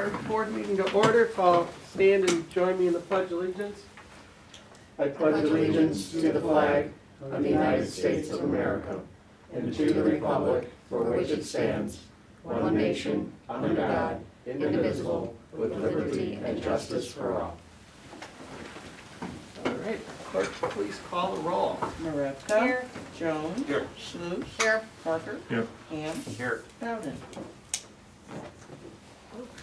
our board meeting to order. Call, stand and join me in the Pledge of Allegiance. I pledge allegiance to the flag of the United States of America and to the republic for which it stands, one nation, under God, indivisible, with liberty and justice for all. All right, clerk, please call the roll. Marevka. Here. Jones. Here. Sluse. Here. Parker. Here. Ham. Here. Bowden.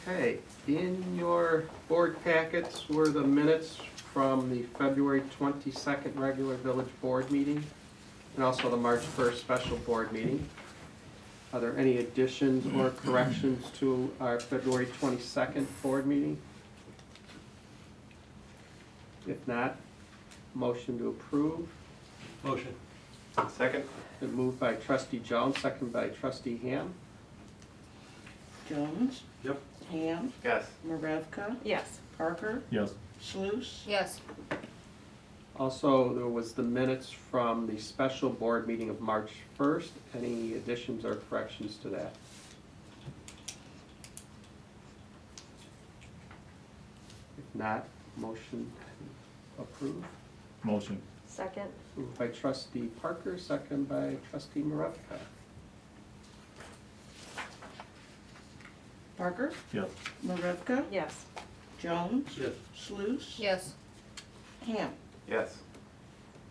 Okay, in your board packets were the minutes from the February 22nd regular village board meeting and also the March 1st special board meeting. Are there any additions or corrections to our February 22nd board meeting? If not, motion to approve. Motion. Second. Been moved by trustee Jones, second by trustee Ham. Jones. Yep. Ham. Yes. Marevka. Yes. Parker. Yes. Sluse. Yes. Also, there was the minutes from the special board meeting of March 1st. Any additions or corrections to that? If not, motion to approve. Motion. Second. Moved by trustee Parker, second by trustee Marevka. Parker. Yes. Marevka. Yes. Jones. Yes. Sluse. Yes. Ham. Yes.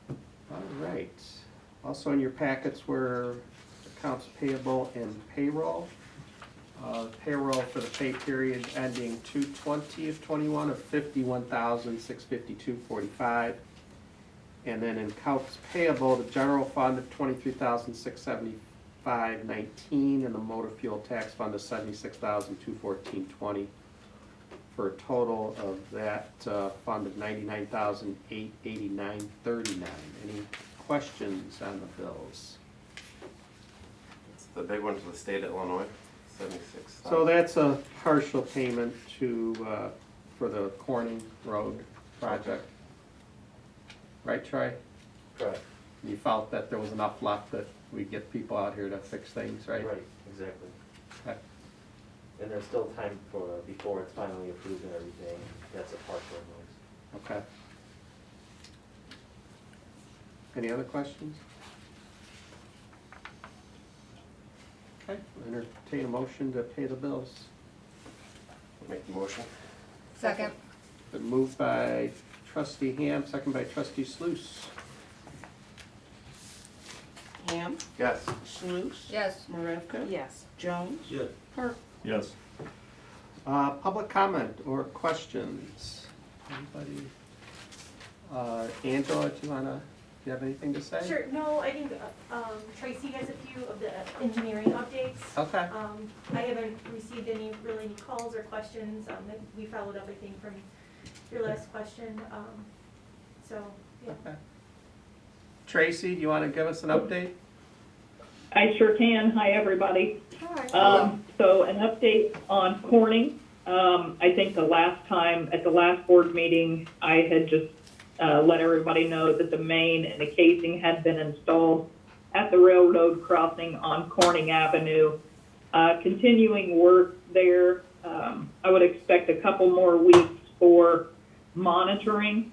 All right. Also in your packets were accounts payable and payroll. Payroll for the pay period ending 2/20 of '21 of $51,652.45. And then in accounts payable, the general fund of $23,675.19 and the motor fuel tax fund of $76,214.20 for a total of that fund of $99,889.39. Any questions on the bills? It's the big one for the state of Illinois, 76. So that's a partial payment to, for the Corning Road project. Right, Troy? Correct. You felt that there was enough left that we'd get people out here to fix things, right? Right, exactly. Okay. And there's still time for, before it's finally approved and everything, that's a partial invoice. Okay. Any other questions? Okay, entertain a motion to pay the bills. Make the motion. Second. Been moved by trustee Ham, second by trustee Sluse. Ham. Yes. Sluse. Yes. Marevka. Yes. Jones. Yes. Parker. Yes. Public comment or questions? Anybody? Angela, do you have anything to say? Sure, no, I think Tracy has a few of the engineering updates. Okay. I haven't received any calls or questions. We followed everything from your last question, so, yeah. Okay. Tracy, do you want to give us an update? I sure can. Hi, everybody. Hi. So an update on Corning. I think at the last board meeting, I had just let everybody know that the main and the casing had been installed at the railroad crossing on Corning Avenue. Continuing work there. I would expect a couple more weeks for monitoring,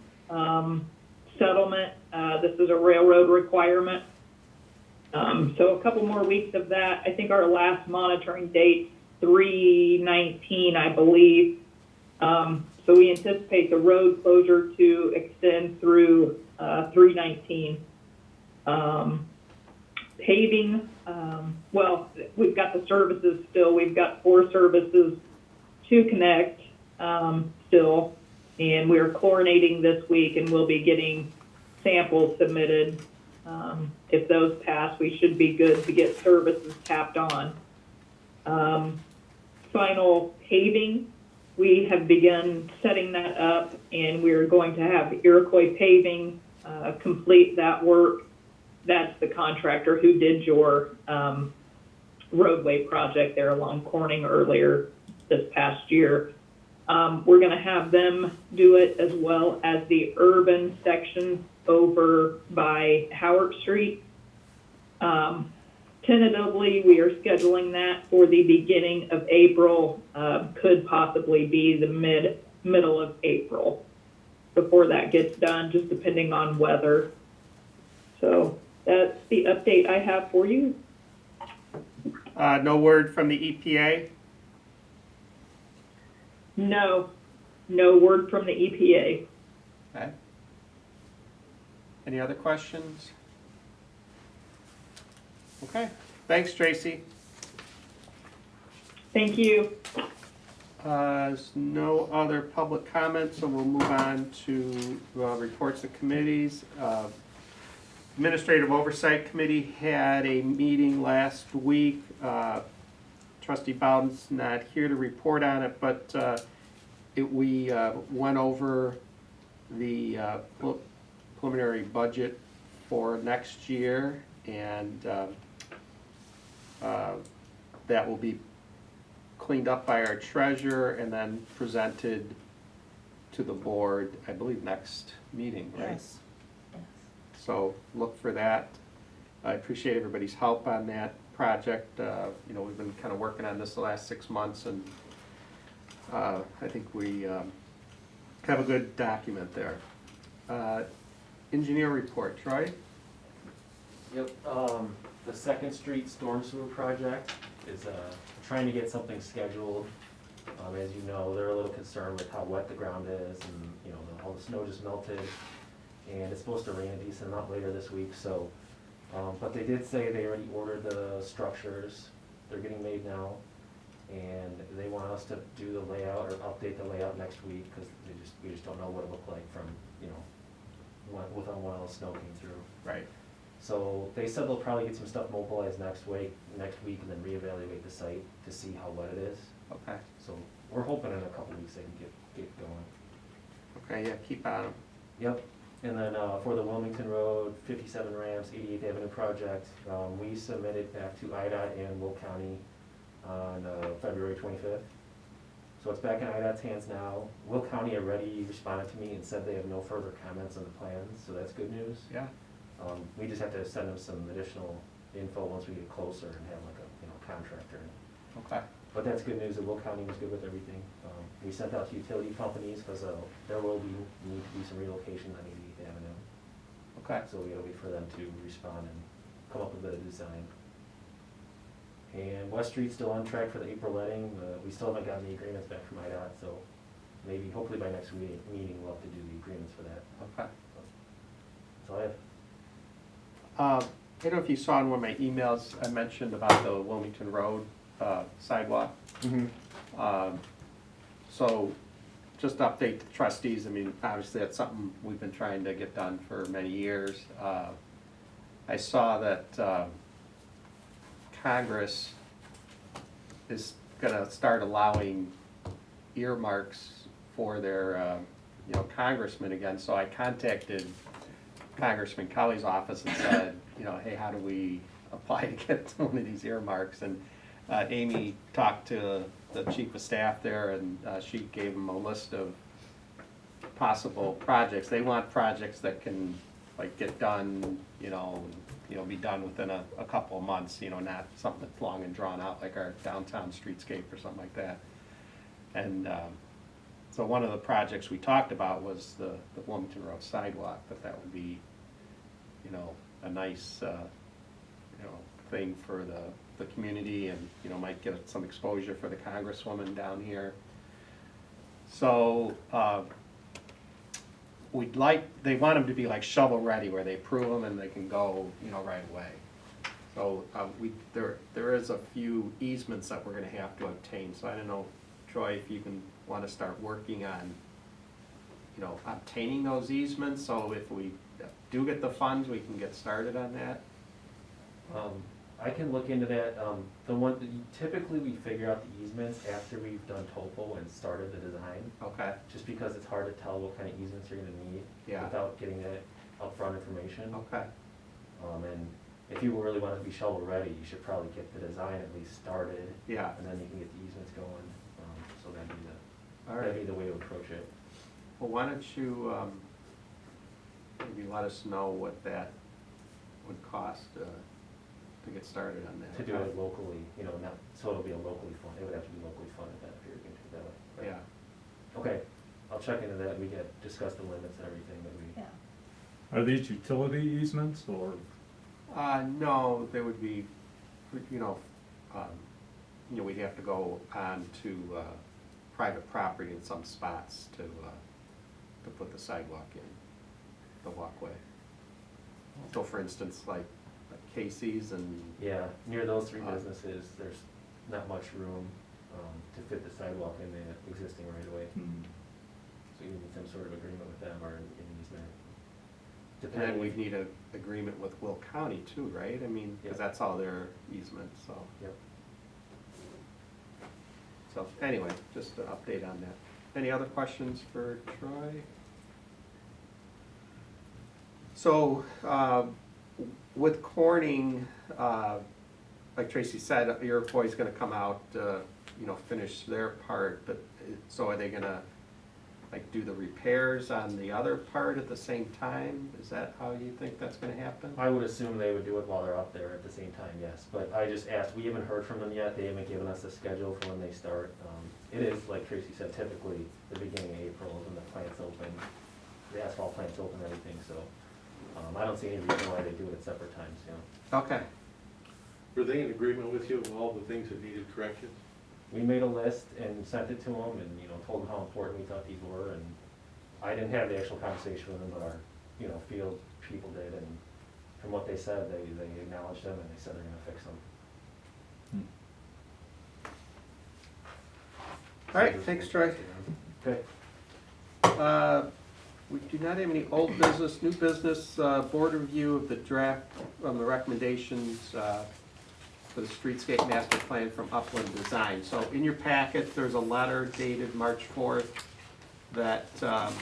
settlement. This is a railroad requirement. So a couple more weeks of that. I think our last monitoring date, 3/19, I believe. So we anticipate the road closure to extend through 3/19. Paving, well, we've got the services still. We've got 4 services to connect still, and we're chlorinating this week, and we'll be getting samples submitted. If those pass, we should be good to get services tapped on. Final paving, we have begun setting that up, and we're going to have Iroquois Paving complete that work. That's the contractor who did your roadway project there along Corning earlier this past year. We're going to have them do it as well as the urban section over by Howard Street. tentatively, we are scheduling that for the beginning of April, could possibly be the middle of April before that gets done, just depending on weather. So that's the update I have for you. No word from the EPA? No word from the EPA. Okay. Any other questions? Okay, thanks, Tracy. Thank you. There's no other public comments, so we'll move on to reports of committees. Administrative Oversight Committee had a meeting last week. Trustee Bowden's not here to report on it, but we went over the preliminary budget for next year, and that will be cleaned up by our treasurer and then presented to the board, I believe, next meeting, right? Yes. So look for that. I appreciate everybody's help on that project. You know, we've been kind of working on this the last 6 months, and I think we have a good document there. Engineer report, Troy? Yep, the Second Street Storm Sewer Project is, trying to get something scheduled. As you know, they're a little concerned with how wet the ground is, and, you know, all the snow just melted. And it's supposed to rain a decent amount later this week, so, but they did say they already ordered the structures. They're getting made now, and they want us to do the layout or update the layout next week, because we just don't know what it looked like from, you know, with all the snow came through. Right. So they said they'll probably get some stuff mobilized next week, and then reevaluate the site to see how wet it is. Okay. So we're hoping in a couple weeks they can get going. Okay, yeah, keep on them. Yep, and then for the Wilmington Road, 57 ramps, 88th Avenue project, we submitted back to IDOT and Will County on February 25th. So it's back in IDOT's hands now. Will County already responded to me and said they have no further comments on the plans, so that's good news. Yeah. We just have to send them some additional info once we get closer and have like a, you know, contractor. Okay. But that's good news, that Will County was good with everything. We sent out to utility companies, because there will need to be some relocation on 88th Avenue. Okay. So we gotta wait for them to respond and come up with a design. And West Street's still on track for the April letting. We still haven't gotten the agreements back from IDOT, so maybe, hopefully by next meeting, we'll have to do the agreements for that. Okay. That's all I have. I don't know if you saw in one of my emails, I mentioned about the Wilmington Road sidewalk. So just to update the trustees, I mean, obviously that's something we've been trying to get done for many years. I saw that Congress is gonna start allowing earmarks for their, you know, congressmen again, so I contacted Congressman Kelly's office and said, you know, hey, how do we apply to get one of these earmarks? And Amy talked to the chief of staff there, and she gave him a list of possible projects. They want projects that can, like, get done, you know, be done within a couple of months, you know, not something that's long and drawn out like our downtown streetscape or something like that. And so one of the projects we talked about was the Bloomington Road sidewalk, but that would be, you know, a nice, you know, thing for the community, and, you know, might get some exposure for the congresswoman down here. So they want them to be like shovel ready, where they approve them and they can go, you know, right away. So there is a few easements that we're gonna have to obtain, so I don't know, Troy, if you want to start working on, you know, obtaining those easements, so if we do get the funds, we can get started on that. I can look into that. Typically we figure out the easements after we've done topo and started the design, Okay. just because it's hard to tell what kind of easements you're gonna need Yeah. without getting that upfront information. Okay. And if you really want to be shovel ready, you should probably get the design at least started. Yeah. And then you can get the easements going. So that'd All be right. the way to approach it. Well, why don't you maybe let us know what that would cost to to get started on that. to do it locally, you know, not, so it'll be a locally funded, it would have to be locally funded then if you're gonna do it that way. Right? Yeah. Okay, I'll check into that, we get, discuss the limits and everything that we. Yeah. Are these utility easements or? No, they would be, you know, we'd have to go on to private property in some spots to put the sidewalk in, the walkway. So for instance, like Casey's and, Yeah, near those three Uh, businesses, there's not much room, to fit the sidewalk in the existing right of way. So you need some sort of agreement with them or an easement. and then Depending, we'd need an agreement with Will County too, right? I mean, because Yeah. that's all their easements, so. Yep. So anyway, just an update on that. Any other questions for Troy? So, with Corning, like Tracy said, Iroquois is gonna come out, finish their part, but, so are they gonna, like, do the repairs on the other part at the same time? Is that how you think that's gonna happen? I would assume they would do it while they're up there at the same time, yes, but I just asked, we haven't heard from them yet, they haven't given us a schedule for when they start. It is, like Tracy said, typically the beginning of April is when the plant's open, the asphalt plant's open and everything, so, I don't see any reason why they do it at separate times, you know. Okay, Were they in agreement with you of all the things that needed corrections? We made a list and sent it to them and, you know, told them how important we thought these were, and I didn't have the actual conversation with them, but our, you know, field people did, and from what they said, they acknowledged them and they said they're gonna fix them. all right, thanks, Troy. Okay. We do not have any old business, new business, board review of the draft, the recommendations for the Streetscape Master Plan from Upland Design. So in your packet, there's a letter dated March 4th that kind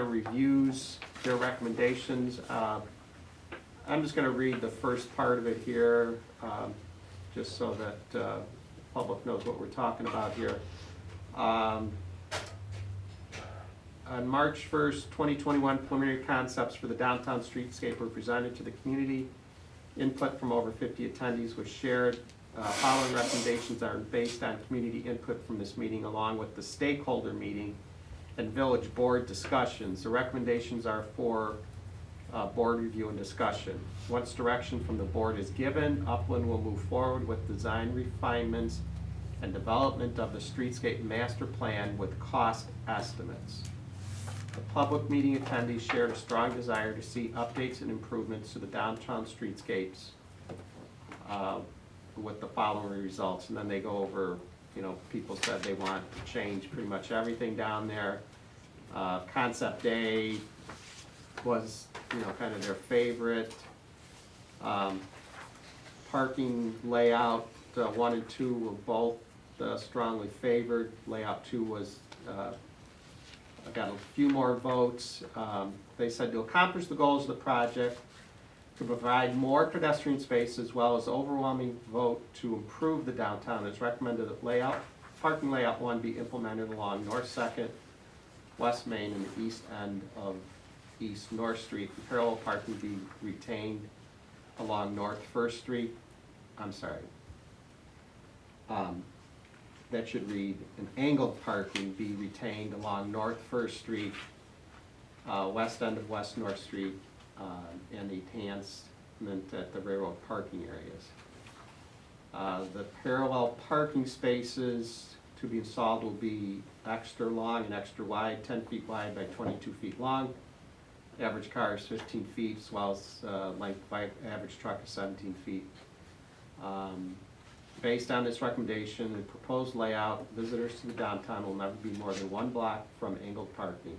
of reviews their recommendations. I'm just gonna read the first part of it here, just so that the public knows what we're talking about here. On March 1st, 2021, preliminary concepts for the downtown streetscape were presented to the community. Input from over 50 attendees was shared. Following recommendations are based on community input from this meeting, along with the stakeholder meeting and village board discussions. The recommendations are for board review and discussion. Once direction from the board is given, Upland will move forward with design refinements and development of the streetscape master plan with cost estimates. The public meeting attendees shared a strong desire to see updates and improvements to the downtown streetscapes with the following results. And then they go over, people said they want to change pretty much everything down there. Concept A was, kind of their favorite. Parking layout, 1 and 2 were both strongly favored. Layout 2 was got a few more votes. They said to accomplish the goals of the project, to provide more pedestrian space as well as overwhelming vote to improve the downtown, it's recommended that parking layout 1 be implemented along North 2nd, West Main, and the east end of East North Street. And parallel parking be retained along North First Street. I'm sorry. That should read, an angled parking be retained along North First Street, west end of West North Street, and the enhancement at the railroad parking areas. The parallel parking spaces to be installed will be extra long and extra wide, 10 feet wide by 22 feet long. Average car is 15 feet, as well as length by average truck is 17 feet. Based on this recommendation and proposed layout, visitors to the downtown will never be more than 1 block from angled parking.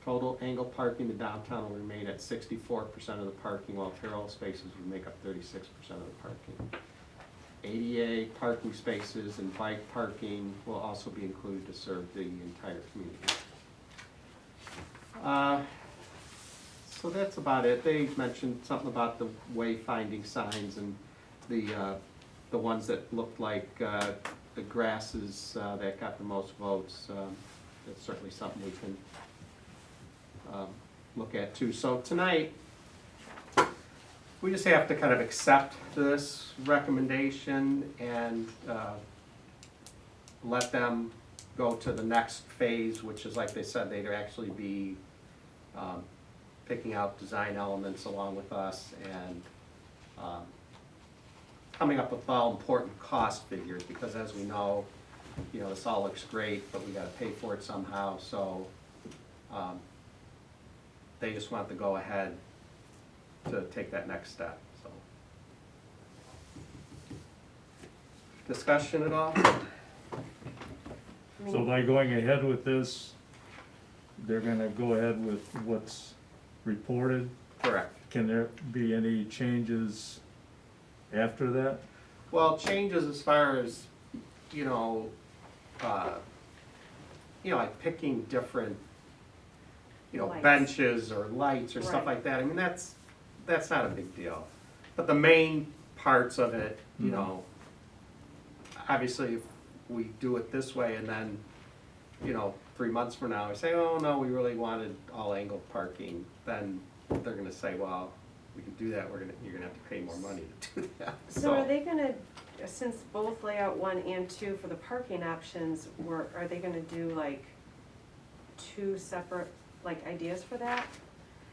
Total angled parking in the downtown will remain at 64% of the parking, while parallel spaces will make up 36% of the parking. ADA parking spaces and bike parking will also be included to serve the entire community. So that's about it. They mentioned something about the wayfinding signs and the ones that looked like the grasses that got the most votes. That's certainly something we can look at too. So tonight, we just have to kind of accept this recommendation and let them go to the next phase, which is, like they said, they'd actually be picking out design elements along with us and coming up with all important cost figures, because as we know, you know, this all looks great, but we gotta pay for it somehow, so they just want to go ahead to take that next step, so. Discussion at all? So by going ahead with this, they're gonna go ahead with what's reported? Correct. Can there be any changes after that? Well, changes as far as, you know, like picking different, you know, Lights. benches or lights or stuff Right. like that. I mean, that's not a big deal. But the main parts of it, you Mhm. know, obviously if we do it this way and then, you know, 3 months from now, we say, oh, no, we really wanted all angled parking, then they're gonna say, well, we can do that, you're gonna have to pay more money to do that. So are they gonna, since both layout 1 and 2 for the parking options are they gonna do like 2 separate, like, ideas for that?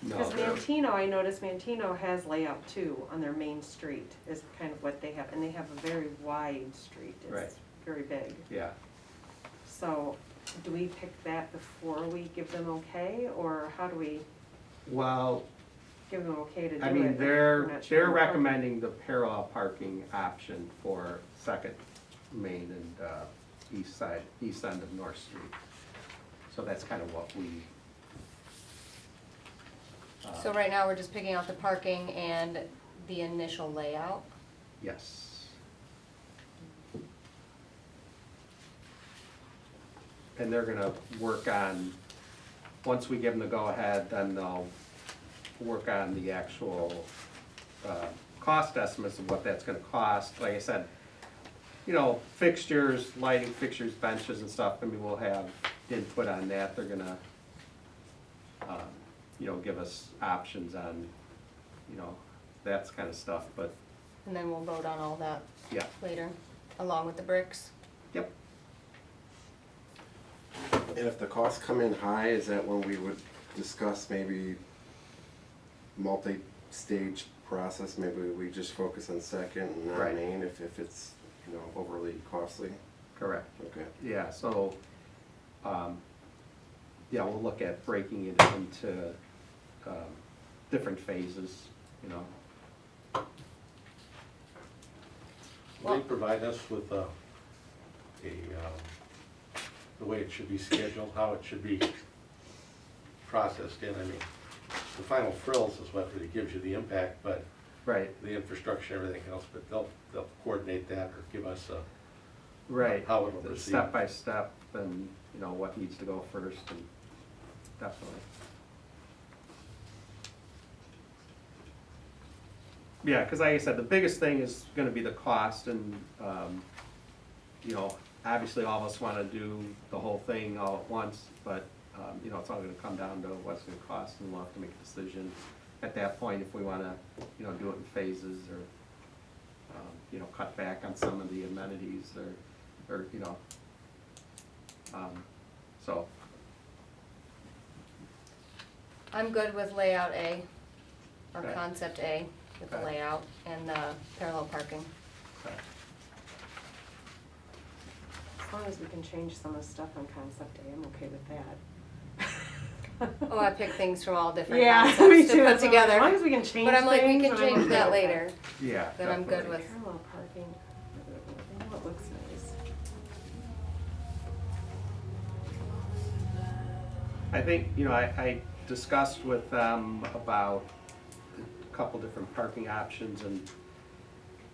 No, Because they're- Mantino, I noticed Mantino has layout 2 on their main street is kind of what they have, and they have a very wide street. Right. It's very big. yeah. So do we pick that before we give them okay, or how do we Well, give them okay to do it? I mean, if we're not they're showing parking? recommending the parallel parking option for Second Main and east end of North Street. So that's kind of what we. So right now, we're just picking out the parking and the initial layout. Yes. And they're gonna work on, once we give them the go-ahead, then they'll work on the actual cost estimates of what that's gonna cost. Like I said, you know, fixtures, lighting fixtures, benches and stuff, I mean, we'll have input on that. They're gonna, you know, give us options on, you know, that kind of stuff, but, And then we'll vote on all that yeah, later, along with the bricks. yep. And if the costs come in high, is that when we would discuss maybe multi-stage process? Maybe we just focus on Second and not Right. Main if it's, you know, overly costly? Correct. Okay. Yeah, so, yeah, we'll look at breaking it into different phases, you know. They provide us with the way it should be scheduled, how it should be processed in. I mean, the final frills is what really gives you the impact, but Right, the infrastructure and everything else, but they'll coordinate that or give us right. how it'll proceed. Step by step, and, you know, what needs to go first, and definitely. Yeah, because like I said, the biggest thing is gonna be the cost, and, you know, obviously all of us wanna do the whole thing all at once, but, you know, it's all gonna come down to what's it gonna cost, and we'll have to make a decision at that point if we wanna, you know, do it in phases, or, you know, cut back on some of the amenities, or, you know, so, I'm good with layout A, or Okay. concept A, with the Okay. layout and the parallel parking. okay. As long as we can change some of the stuff on concept A, I'm okay with that. Oh, I pick things from all different Yeah, me concepts too. to put As long as together. we can change But I'm like, we things, can then I'm change okay that with later, Yeah. that I'm good definitely. with. Parallel parking, I know it looks nice. I think, you know, I discussed with them about a couple different parking options, and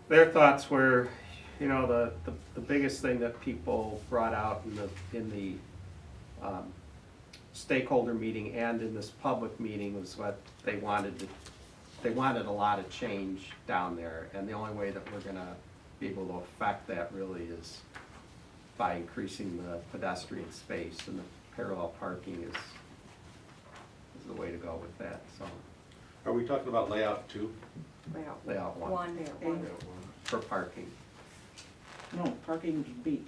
their thoughts were, you know, the biggest thing that people brought out in the stakeholder meeting and in this public meeting was what they wanted a lot of change down there, and the only way that we're gonna be able to affect that really is by increasing the pedestrian space, and the parallel parking is the way to go with that, so, Are we talking about layout two? layout one, One. for parking. No, parking's B,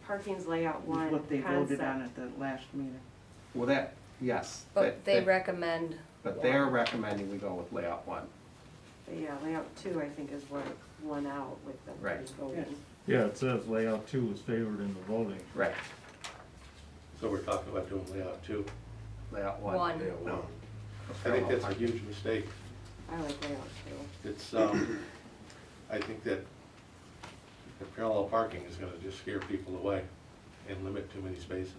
Parking's layout is one what they voted on concept. at the last meeting. Well, that, yes. But they recommend. But they're recommending we go with layout one. But yeah, layout two, I think, is what won out with the Right. voting. Yes. Yeah, it says layout two was favored in the voting. Right. So we're talking about doing layout two. Layout one. One. Yeah, No. well, I think that's a huge mistake. I like layout two. It's, I think that the parallel parking is gonna just scare people away and limit too many spaces.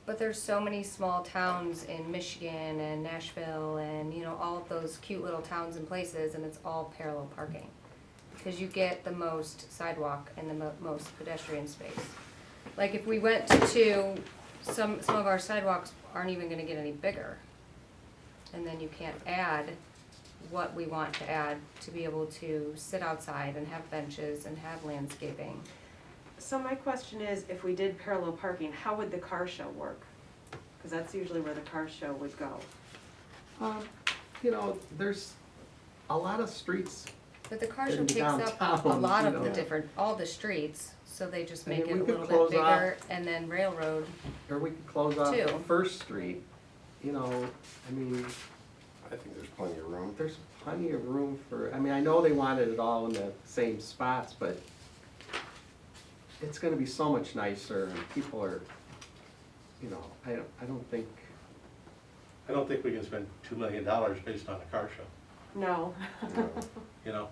But there's so many small towns in Michigan and Nashville and, you know, all of those cute little towns and places, and it's all parallel parking. Because you get the most sidewalk and the most pedestrian space. Like if we went to two, some of our sidewalks aren't even gonna get any bigger. And then you can't add what we want to add to be able to sit outside and have benches and have landscaping. So my question is, if we did parallel parking, how would the car show work? Because that's usually where the car show would go. You know, there's a lot of streets. But the car show In takes up a downtown, lot you of the know. different, all the streets, so they just I make mean, it a we could little close bit off- bigger, and then railroad. Or we could close off Two. First Street, you know, I mean, I think there's plenty of room. there's plenty of room for, I mean, I know they wanted it all in the same spots, but it's gonna be so much nicer and people are, you know, I don't think, I don't think we can spend $2 million based on a car show, No. you know?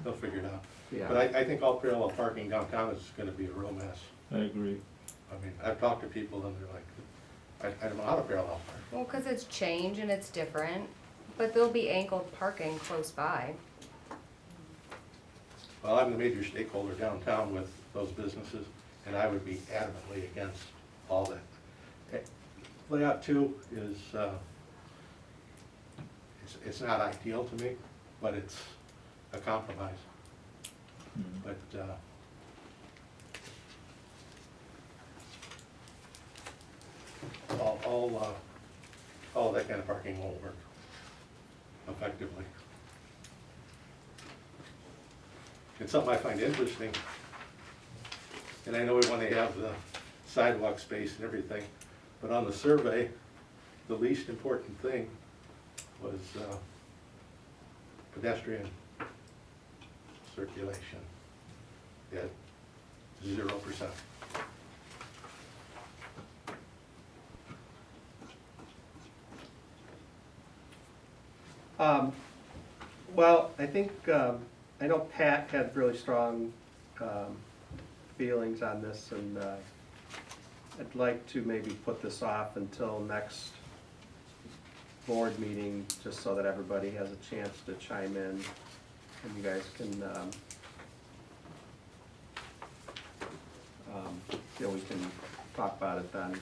They'll figure it out. yeah. But I think all parallel parking downtown is gonna be a real mess. I agree. I mean, I've talked to people and they're like, I don't know how to parallel park. Well, cause it's change and it's different, but there'll be angled parking close by. Well, I'm the major stakeholder downtown with those businesses, and I would be adamantly against all that. Layout two is, it's not ideal to me, but it's a compromise. Mhm. But, all that kind of parking won't work effectively. It's something I find interesting, and I know we want to have the sidewalk space and everything, but on the survey, the least important thing was pedestrian circulation at 0%. Well, I think, I know Pat had really strong feelings on this, and I'd like to maybe put this off until next board meeting, just so that everybody has a chance to chime in, and you guys can, you know, we can talk about it then.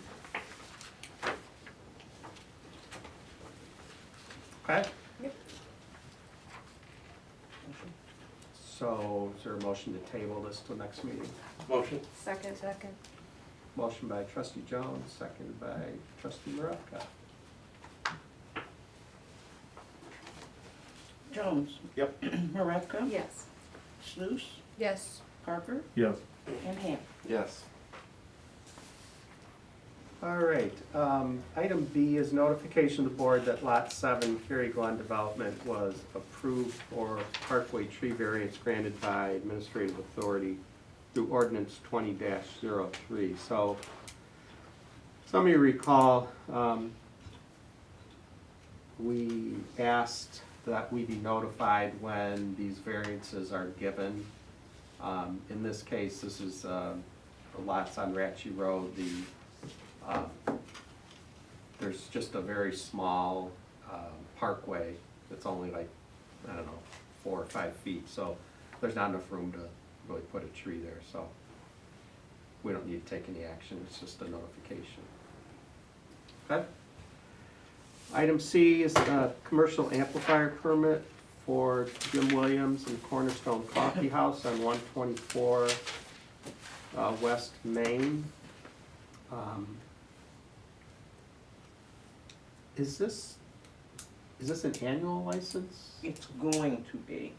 Okay? Yep. So, is there a motion to table this till next meeting? Motion? Second. Second. Motion by trustee Jones, seconded by trustee Maravka. Jones, Yep. Maravka, Yes. Sluse, Yes. Parker, Yes. and Ham. Yes. All right, item B is notification to the board that Lot 7 Cary Glen Development was approved for Parkway tree variance granted by administrative authority through Ordinance 20-03. So, some of you recall, we asked that we be notified when these variances are given. In this case, this is the lots on Ratchy Road. There's just a very small parkway that's only like, I don't know, 4 or 5 feet, so there's not enough room to really put a tree there, so we don't need to take any action, it's just a notification. Okay? Item C is a commercial amplifier permit for Jim Williams and Cornerstone Coffee House on 124 West Main. Is this Is this an annual license? It's going to be.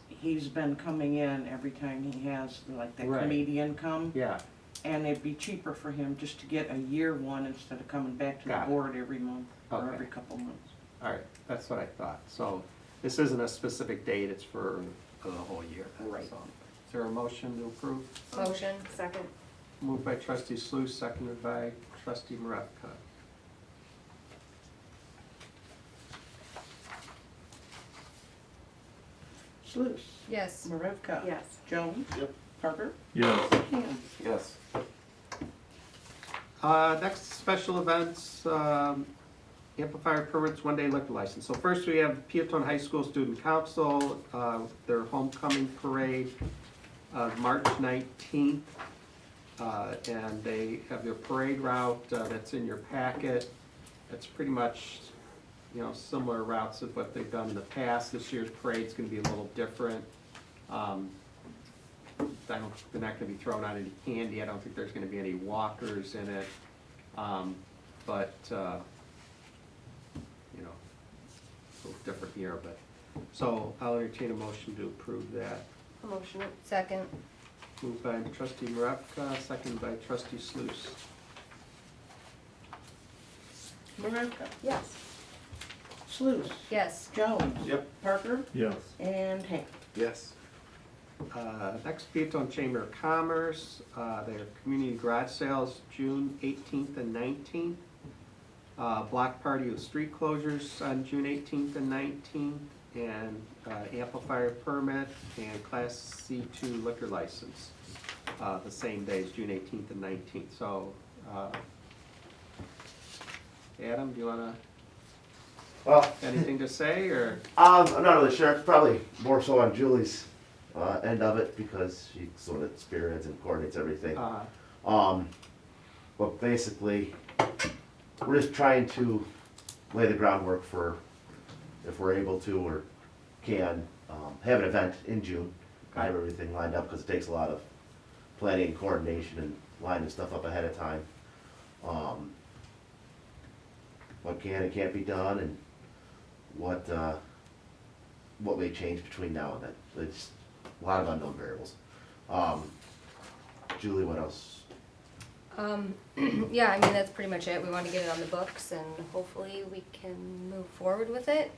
He's been coming in every time he has, like, that Right. comedian come, Yeah, and it'd be cheaper for him just to get a year one instead of coming back to the Got it. board every month or Okay. every couple months. all right, that's what I thought. So this isn't a specific date, it's for the whole year. then, Right. so. Is there a motion to approve? Motion. Second. Moved by trustee Sluse, seconded by trustee Maravka. Sluse. Yes. Marevka. Yes. Jones. Yep. Parker. Yes. Ham. Yes. Next, special events, amplifier permits, one-day liquor license. So first we have Peatone High School Student Council, their homecoming parade, March 19th. And they have their parade route, that's in your packet. It's pretty much, you know, similar routes of what they've done in the past. This year's parade's gonna be a little different. They're not gonna be throwing out any candy, I don't think there's gonna be any walkers in it. But, you know, it's a little different year, but, so I'll entertain a motion to approve that. Motion it. Second. Moved by trustee Maravka, seconded by trustee Sluse. Marevka. Yes. Sluse. Yes. Jones. Yep. Parker. Yes. And Ham. Yes. Next, Peatone Chamber of Commerce, their community garage sales, June 18th and 19th. Block party with street closures on June 18th and 19th, and amplifier permit and Class C2 liquor license, the same days, June 18th and 19th. So, Adam, do you wanna, Well, anything to say, or? I'm not really sure. It's probably more so on Julie's end of it because she sort of spearheads and coordinates everything. But basically, we're just trying to lay the groundwork for if we're able to or can have an event in June. I have everything lined up because it takes a lot of planning and coordination and lining stuff up ahead of time. What can and can't be done and what may change between now and then. It's a lot of unknown variables. Julie, what else? Yeah, I mean, that's pretty much it. We want to get it on the books and hopefully we can move forward with it.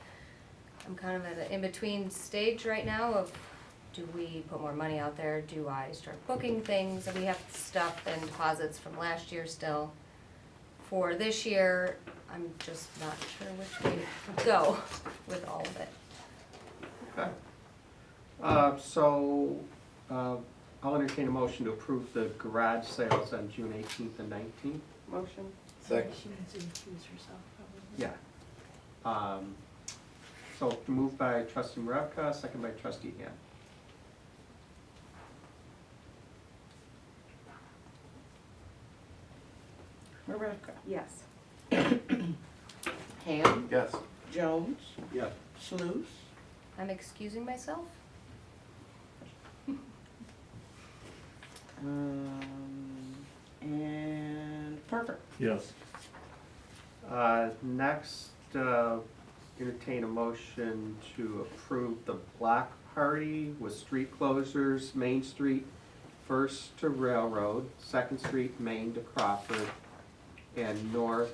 I'm kind of at an in-between stage right now of, do we put more money out there? Do I start booking things? And we have stuff and deposits from last year still. For this year, I'm just not sure which way to go with all of it. Okay. I'll entertain a motion to approve the garage sales on June 18th and 19th. Motion. Second. She needs to recuse herself, probably. Yeah. So moved by trustee Maravka, second by trustee Ham. Marevka. Yes. Ham. Yes. Jones. Yeah. Sluse. I'm excusing myself? And Parker. Yes. Next, entertain a motion to approve the block party with street closures, Main Street, First to Railroad, Second Street, Main to Crawford, and North,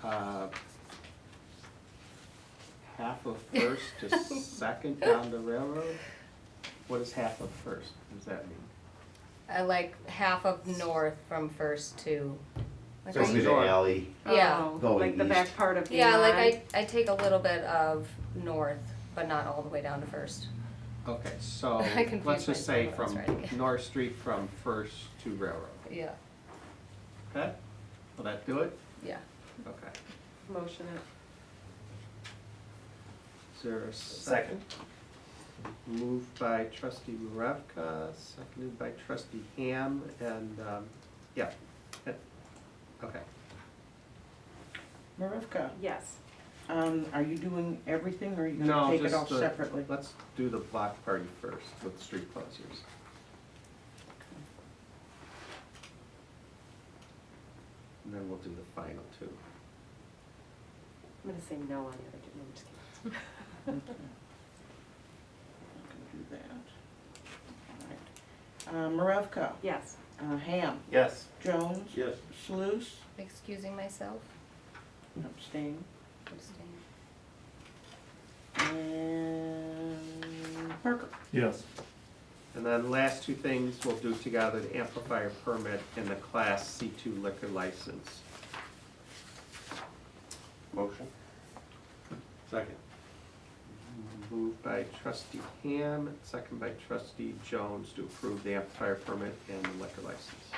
half of First to Second down the railroad? What is half of First? What does that mean? I like half of north from First to. Like So it's the alley. Yeah. Oh, Going like the back east. part of Yeah, like Avon. I take a little bit of north, but not all the way down to First. Okay, so I confused let's just say myself from when I was writing it. North Street from First to Railroad. Yeah, Okay? Will that do it? yeah. Okay. Motion it. Is there a second? Moved by trustee Maravka, seconded by trustee Ham, and, yeah. Okay. Marevka. Yes. Are you doing everything or are you No, gonna take it just all the- separately? Let's do the block party first with the street closers. And then we'll do the final two. I'm gonna say no on the other two, no, I'm just kidding. Okay. I can do that. All right. Marevka, Yes. Ham, Yes. Jones, Yes. Sluse, Excusing myself, abstain, abstain. and Parker. Yes. And then last two things we'll do together, the amplifier permit and the Class C2 liquor license. Motion? Second. Moved by trustee Ham, second by trustee Jones to approve the amplifier permit and the liquor license.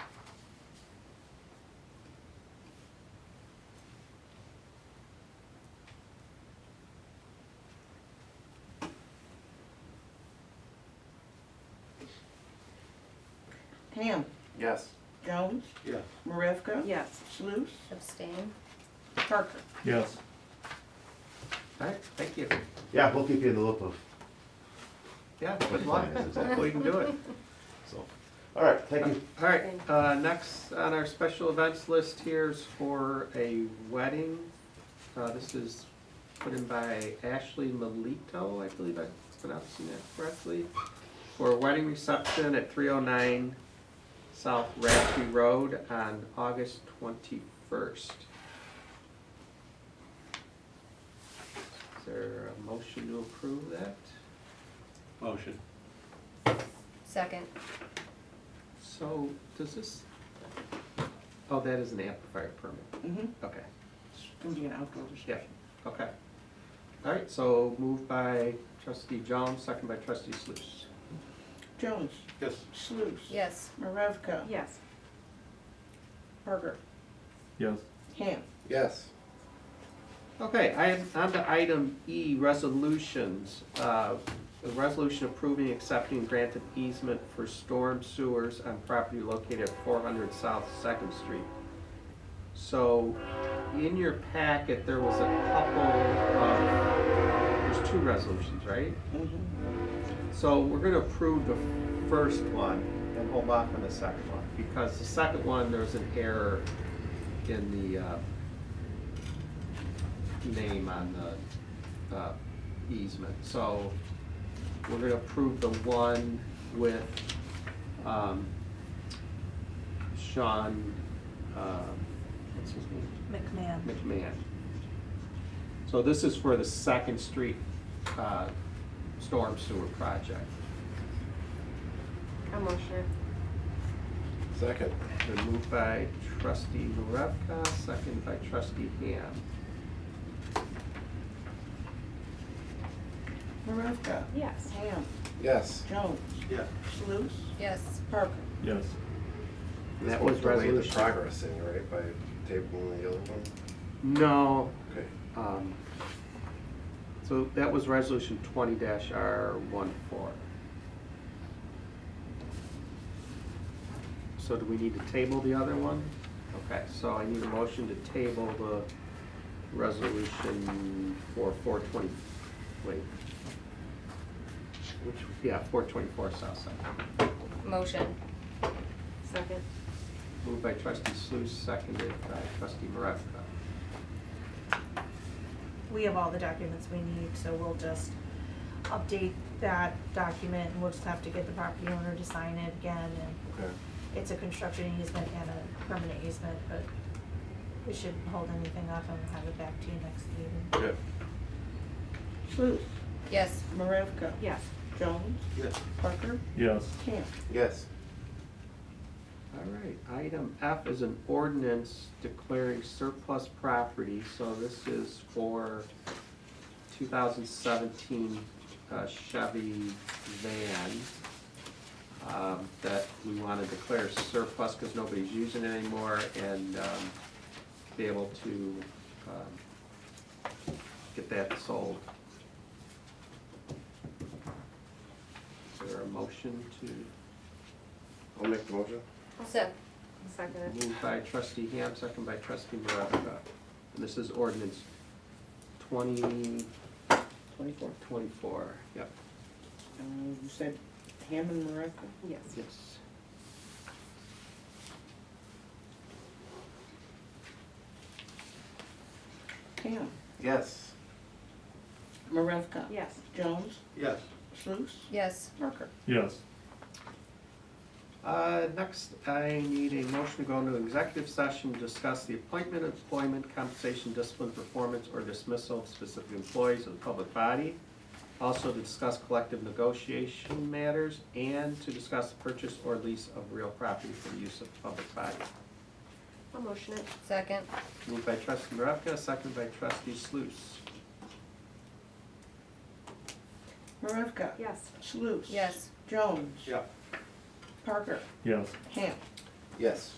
Ham, Yes. Jones, Yes. Marevka. Yes. Sluse, Abstain. Parker. Yes. All right, thank you. Yeah, we'll keep you in the loop of, Yeah, good luck. Hopefully you can do it. so, all right, thank you. All right, next on our special events list here is for a wedding. This is put in by Ashley Melito, I believe I'm pronouncing that correctly, for a wedding reception at 309 South Rafferty Road on August 21st. Is there a motion to approve that? Motion. Second. So, does this, oh, that is an amplifier permit, Mm-hmm. okay. It's gonna be an outdoor discussion. Okay. All right, so moved by trustee Jones, second by trustee Sluse. Jones, Yes. Sluse. Yes. Marevka. Yes. Parker. Yes. Ham. Yes. Okay, on to item E, resolutions. A resolution approving, accepting, and granting easement for storm sewers on property located at 400 South Second Street. So, in your packet, there was a couple of, there's two resolutions, right? Mm-hmm. So we're gonna approve the first one and hold off on the second one, because the second one, there's an error in the, name on the, easement. So we're gonna approve the one with, Sean, what's his name? McMahon. So this is for the Second Street, storm sewer project. I'll motion it. Second. Been moved by trustee Marevka, second by trustee Ham. Marevka. Yes. Ham. Yes. Jones. Yes. Sluse. Yes. Parker. Yes. That was Delay the resolution. progressing, right, by tabling the other one? No, Okay. so that was resolution 20-R14. So do we need to table the other one? Okay, so I need a motion to table the resolution for 420, wait. Which, yeah, 424 Southside. Motion. Second. Moved by trustee Sluse, seconded by trustee Marevka. We have all the documents we need, so we'll just update that document, and we'll just have to get the property owner to sign it again, and Okay. it's a construction easement and a permanent easement, but we shouldn't hold anything up, and we'll have it back to you next meeting. Good. Sluse. Yes. Marevka. Yes. Jones. Yes. Parker. Yes. Ham. Yes. All right, item F is an ordinance declaring surplus property, so this is for 2017 Chevy van that we want to declare surplus because nobody's using it anymore, and be able to get that sold. Is there a motion to? I'll make the motion. Second it. Moved by trustee Ham, second by trustee Marevka. And this is ordinance 24, yep. You said Ham and Marevka? Yes. Yes. Ham. Yes. Marevka? Yes. Jones? Yes. Sluse? Yes. Parker? Yes. Next, I need a motion to go into executive session to discuss the appointment, employment, compensation, discipline, performance, or dismissal of specific employees of the public body. Also to discuss collective negotiation matters and to discuss the purchase or lease of real property for the use of the public body. I'll motion it. Second. Moved by trustee Maravka, seconded by trustee Sluse. Marevka? Yes. Sluse? Yes. Jones? Yeah. Parker? Yes. Ham? Yes.